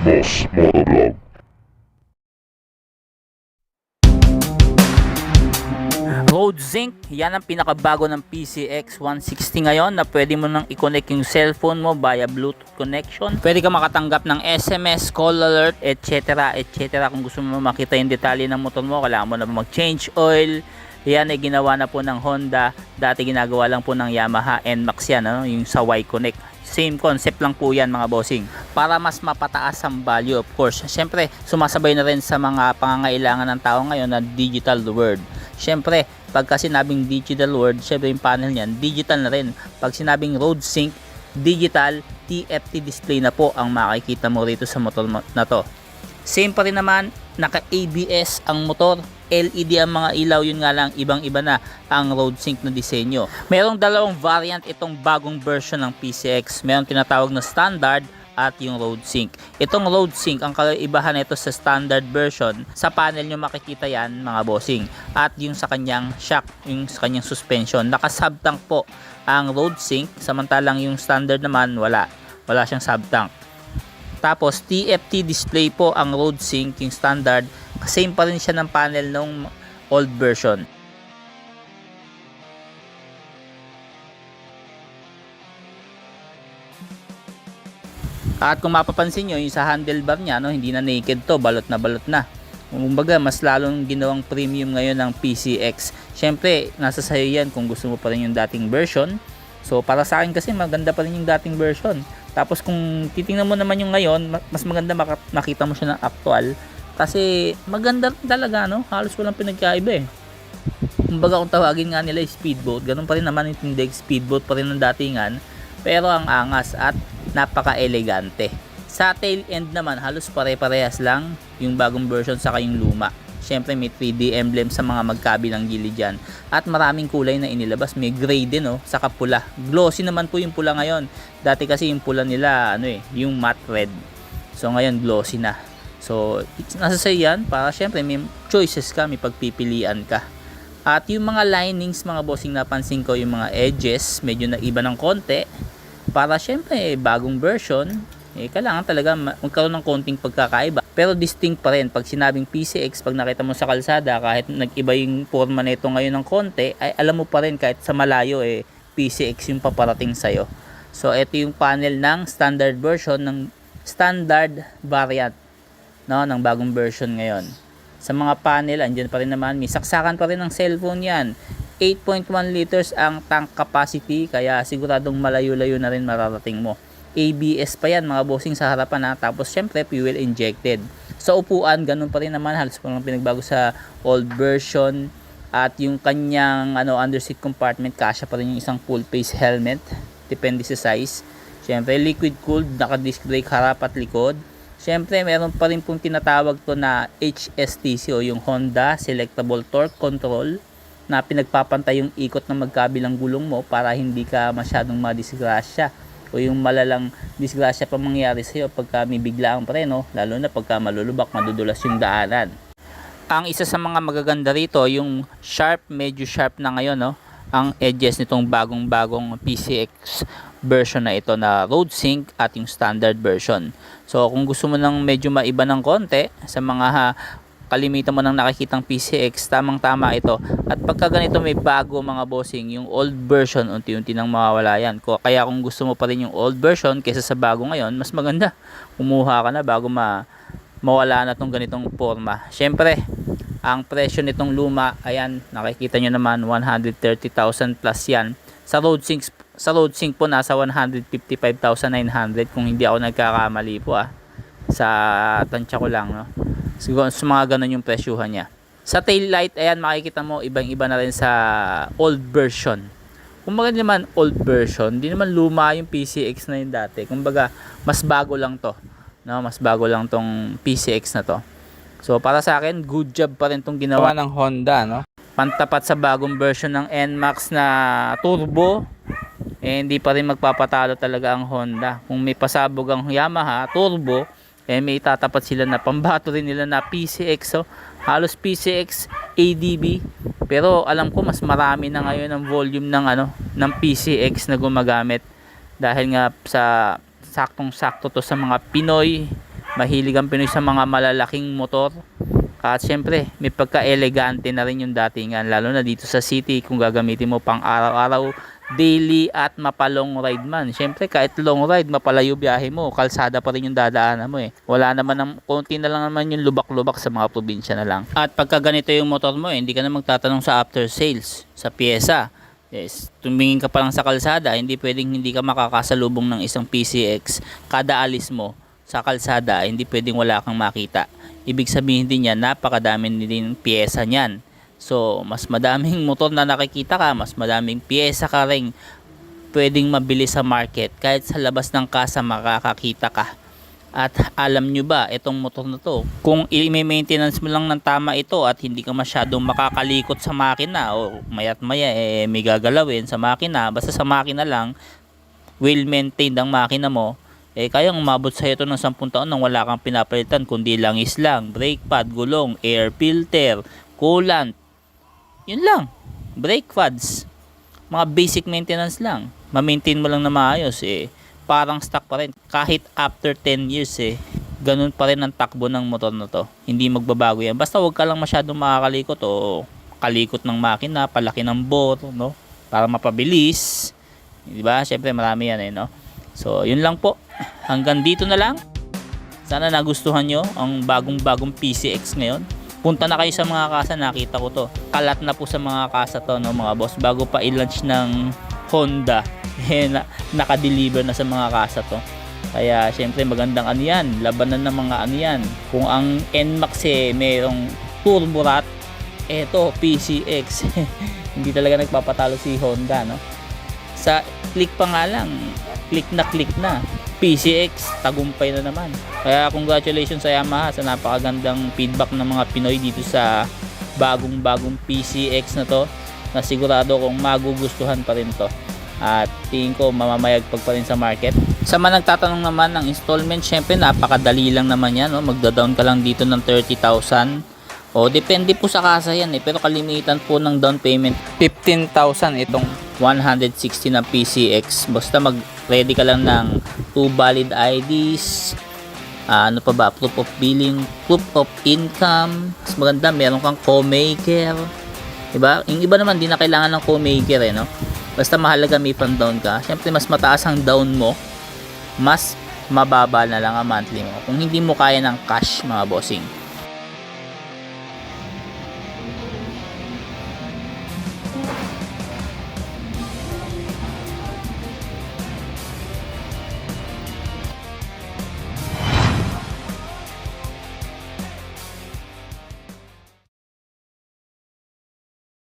Boss Motovlog. Road Sync, yan ang pinakabago ng PCX 160 ngayon na pwede mo nang i-connect yung cellphone mo via Bluetooth connection. Pwede ka makatanggap ng SMS, call alert, etc. etc. Kung gusto mo makita yung detalye ng motor mo, kailangan mo na mag-change oil. Yan ay ginawa na po ng Honda. Dati ginagawa lang po ng Yamaha NMAX yan, ano? Yung sa Y-Connect. Same concept lang po yan mga bossing. Para mas mapataas ang value, of course. Siyempre, sumasabay na rin sa mga pangangailangan ng tao ngayon na digital world. Siyempre, pagka sinabing digital world, siyempre yung panel niyan, digital na rin. Pag sinabing road sync, digital, TFT display na po ang makikita mo rito sa motor na to. Same pa rin naman, naka ABS ang motor, LED ang mga ilaw, yun nga lang ibang-iba na ang road sync na disenyo. Merong dalawang variant itong bagong version ng PCX. Merong tinatawag na standard at yung road sync. Itong road sync, ang kaibahan nito sa standard version, sa panel nyo makikita yan mga bossing. At yung sa kanyang shock, yung sa kanyang suspension, naka-subtank po ang road sync, samantalang yung standard naman wala siyang subtank. Tapos TFT display po ang road sync, yung standard, same pa rin siya ng panel nung old version. At kung mapapansin nyo, yung sa handlebar niya, no, hindi na naked to, balot na balot na. Kumbaga, mas lalong ginawang premium ngayon ng PCX. Syempre, nasa sayo yan kung gusto mo pa rin yung dating version. So, para sa akin kasi maganda pa rin yung dating version. Tapos kung titingnan mo naman yung ngayon, mas maganda makita mo siya ng actual. Kasi maganda talaga, no? Halos walang pinagkaiba eh. Kumbaga kung tawagin nga nila speedboat, ganun pa rin naman yung tindig, speedboat pa rin ng datingan. Pero ang angas at napaka-elegante. Sa tail end naman, halos pare-parehas lang yung bagong version sa yung luma. Syempre may 3D emblem sa mga magkabilang gilid dyan. At maraming kulay na inilabas. May gray din, oh, saka pula. Glossy naman po yung pula ngayon. Dati kasi yung pula nila, yung matte red. So ngayon glossy na. So nasa sa'yo yan, para syempre may choices ka, may pagpipilian ka. At yung mga linings, mga bossing, napansin ko yung mga edges, medyo naiba ng konti. Para syempre bagong version, kailangan talaga magkaroon ng konting pagkakaiba. Pero distinct pa rin. Pag sinabing PCX, pag nakita mo sa kalsada, kahit nag-iba yung forma nito ngayon ng konti, ay alam mo pa rin kahit sa malayo PCX yung paparating sa'yo. So ito yung panel ng standard version, ng standard variant, no, ng bagong version ngayon. Sa mga panel, andyan pa rin naman, may saksakan pa rin ng cellphone yan. 8.1 liters ang tank capacity, kaya siguradong malayo-layo na rin mararating mo. ABS pa yan mga bossing sa harapan, tapos syempre fuel injected. Sa upuan, ganun pa rin naman, halos walang pinagbago sa old version. At yung kanyang underseat compartment, kasya pa rin yung isang full face helmet, depende sa size. Syempre liquid cooled, naka disc brake harap at likod. Syempre meron pa rin pong tinatawag to na HSTC o yung Honda Selectable Torque Control, na pinagpapantay yung ikot ng magkabilang gulong mo para hindi ka masyadong madisgrasya o yung malalang disgrasya pa mangyari sa iyo pagka may biglaan pa rin, lalo na pagka malulubak, madudulas yung daanan. Ang isa sa mga magaganda rito, yung medyo sharp na ngayon, ang edges nitong bagong PCX version na ito na road sync at yung standard version. So kung gusto mo nang medyo maiba ng konti sa mga kalimitan mo nang nakikitang PCX, tamang-tama ito. At pagka ganito may bago mga bossing, yung old version unti-unti nang mawawala yan. Kaya kung gusto mo pa rin yung old version kaysa sa bago ngayon, mas maganda kumuha ka na bago mawala na tong ganitong forma. Syempre, ang presyo nitong luma, ayan, nakikita nyo naman, 130,000 plus yan. Sa road sync po nasa 155,900 kung hindi ako nagkakamali po, sa tansya ko lang, no. Siguro sa mga ganun yung presyuhan niya. Sa tail light, ayan, makikita mo ibang-iba na rin sa old version. Kumbaga naman old version, hindi naman luma yung PCX na yun dati. Kumbaga mas bago lang to, no? Mas bago lang tong PCX na to. So para sa akin, good job pa rin tong ginawa ng Honda, no? Pantapat sa bagong version ng NMAX na turbo, hindi pa rin magpapatalo talaga ang Honda. Kung may pasabog ang Yamaha turbo, may itatapat sila na pambato rin nila na PCX, halos PCX ADB. Pero alam ko mas marami na ngayon ang volume ng PCX na gumagamit, dahil nga sa saktong-sakto to sa mga Pinoy Mahilig ang Pinoy sa mga malalaking motor. At syempre, may pagka-elegante na rin yung datingan, lalo na dito sa city kung gagamitin mo pang araw-araw, daily at mapalong ride man. Syempre, kahit long ride, mapalayo biyahe mo, kalsada pa rin yung dadaanan mo eh. Wala naman ng konti na lang naman yung lubak-lubak sa mga probinsya na lang. At pagka ganito yung motor mo, hindi ka na magtatanong sa after sales, sa pyesa. Yes, tumingin ka pa lang sa kalsada, hindi pwedeng hindi ka makakasalubong ng isang PCX kada alis mo sa kalsada, hindi pwedeng wala kang makita. Ibig sabihin din yan, napakadami din pyesa niyan. So, mas madaming motor na nakikita ka, mas madaming pyesa ka rin pwedeng mabili sa market. Kahit sa labas ng kasa makakakita ka. At alam nyo ba, itong motor na to, kung i-maintenance mo lang ng tama ito at hindi ka masyadong makakalikot sa makina o mayat maya may gagalawin sa makina, basta sa makina lang, well maintained ang makina mo, kayang umabot sa ito ng 10 taon nang wala kang pinapalitan kundi langis lang, brake pad, gulong, air filter, coolant. Yun lang. Brake pads. Mga basic maintenance lang. Ma-maintain mo lang na maayos parang stock pa rin. Kahit after 10 years ganun pa rin ang takbo ng motor na to. Hindi magbabago yan. Basta wag ka lang masyadong makakalikot o kalikot ng makina, palaki ng bore, no? Para mapabilis. Diba? Syempre marami yan no? So, yun lang po. Hanggang dito na lang. Sana nagustuhan nyo ang bagong PCX ngayon. Punta na kayo sa mga kasa, nakita ko to. Kalat na po sa mga kasa to, no, mga boss. Bago pa i-launch ng Honda, naka-deliver na sa mga kasa to. Kaya, syempre, magandang ano yan. Labanan ng mga ano yan. Kung ang NMAX mayroong turbo rat, eto, PCX. Hindi talaga nagpapatalo si Honda, no? Sa click pa nga lang, click na PCX, tagumpay na naman. Kaya congratulations sa Yamaha sa napakagandang feedback ng mga Pinoy dito sa bagong PCX na to, na sigurado kong magugustuhan pa rin to at tingin ko mamamayagpag pa rin sa market. Sa mga nagtatanong naman ng installment, syempre napakadali lang naman yan, no? Magda-down ka lang dito ng 30,000 o depende po sa kasa yan pero kalimitan po ng down payment 15,000 itong 160 na PCX. Basta mag-ready ka lang ng 2 valid IDs, ano pa ba, proof of billing, proof of income. Mas maganda, meron kang co-maker. Diba? Yung iba naman, di na kailangan ng co-maker no? Basta mahalaga may pan-down ka. Siyempre, mas mataas ang down mo, mas mababa na lang ang monthly mo. Kung hindi mo kaya ng cash, mga bossing.